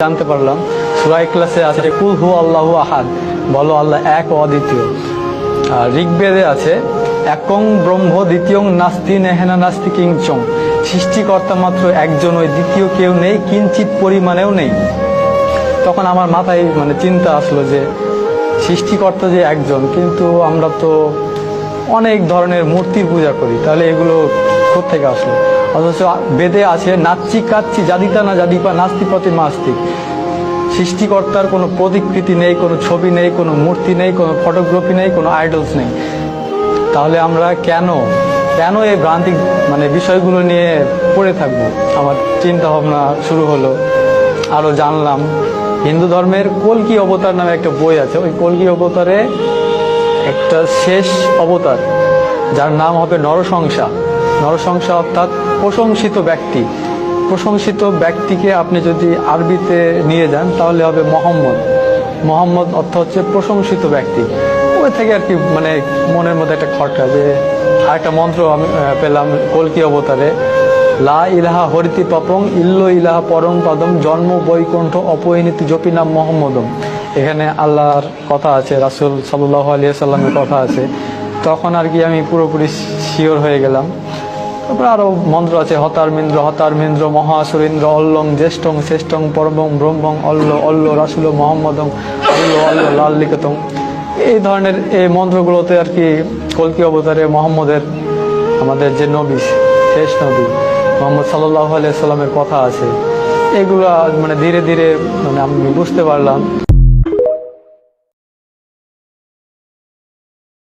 জানতে পারলাম সূরা ইখলাসে আছে কুল হু আল্লাহু আহাদ, বলো আল্লাহ এক ও অদ্বিতীয়। আর ঋগ্বেদে আছে একং ব্রহ্ম দ্বিতীয়ং নাস্তি নেহেনা নাস্তি কিঞ্চং, সৃষ্টিকর্তা মাত্র একজন, ওই দ্বিতীয় কেউ নেই, কিঞ্চিত পরিমাণেও নেই। তখন আমার মাথায় চিন্তা আসলো যে সৃষ্টিকর্তা যে একজন, কিন্তু আমরা তো অনেক ধরনের মূর্তির পূজা করি, তাহলে এগুলো কোত্থেকে আসলো? অথচ বেদে আছে নাচ্চি কাচ্চি জাদিতা না জাদিপা নাস্তি প্রতি মাস্তিক, সৃষ্টিকর্তার কোনো প্রতিকৃতি নেই, কোনো ছবি নেই, কোনো মূর্তি নেই, কোনো ফটোগ্রাফি নেই, কোনো আইডলস নেই। তাহলে আমরা কেন এই ভ্রান্তিক বিষয়গুলো নিয়ে পড়ে থাকবো? আমার চিন্তা ভাবনা শুরু হলো, আরো জানলাম হিন্দু ধর্মের কল্কি অবতার নামে একটা বই আছে। ওই কল্কি অবতারে একটা শেষ অবতার যার নাম হবে নরসংসা। নরসংসা অর্থাৎ প্রশংসিত ব্যক্তি। প্রশংসিত ব্যক্তিকে আপনি যদি আরবিতে নিয়ে যান তাহলে হবে মোহাম্মদ। মোহাম্মদ অর্থ হচ্ছে প্রশংসিত ব্যক্তি। ওই থেকে আর কি মনের মধ্যে একটা খটকা, যে আরেকটা মন্ত্র আমি পেলাম কল্কি অবতারে, লা ইলাহা হরিতি পাপং ইল্লো ইলাহা পরম পদম জন্ম বৈকুণ্ঠ অপরিণীতি জপি নাম মোহাম্মদম। এখানে আল্লাহর কথা আছে, রাসূল সাল্লাল্লাহু আলাইহি সাল্লামের কথা আছে। তখন আর কি আমি পুরোপুরি শিওর হয়ে গেলাম। তারপরে আরো মন্ত্র আছে হতারমিন্দ্র মহাসুরেন্দ্র অল্লং জ্যেষ্ঠং শ্রেষ্ঠং পরমং ব্রহ্মং অল্ল রাসূল মোহাম্মদং অল্ল লাল্লিকতং। এই ধরনের এই মন্ত্রগুলোতে আর কি কল্কি অবতারে মোহাম্মদের, আমাদের যে নবী, শেষ নবী মুহাম্মদ সাল্লাল্লাহু আলাইহি সাল্লামের কথা আছে। এগুলো ধীরে ধীরে আমি বুঝতে পারলাম।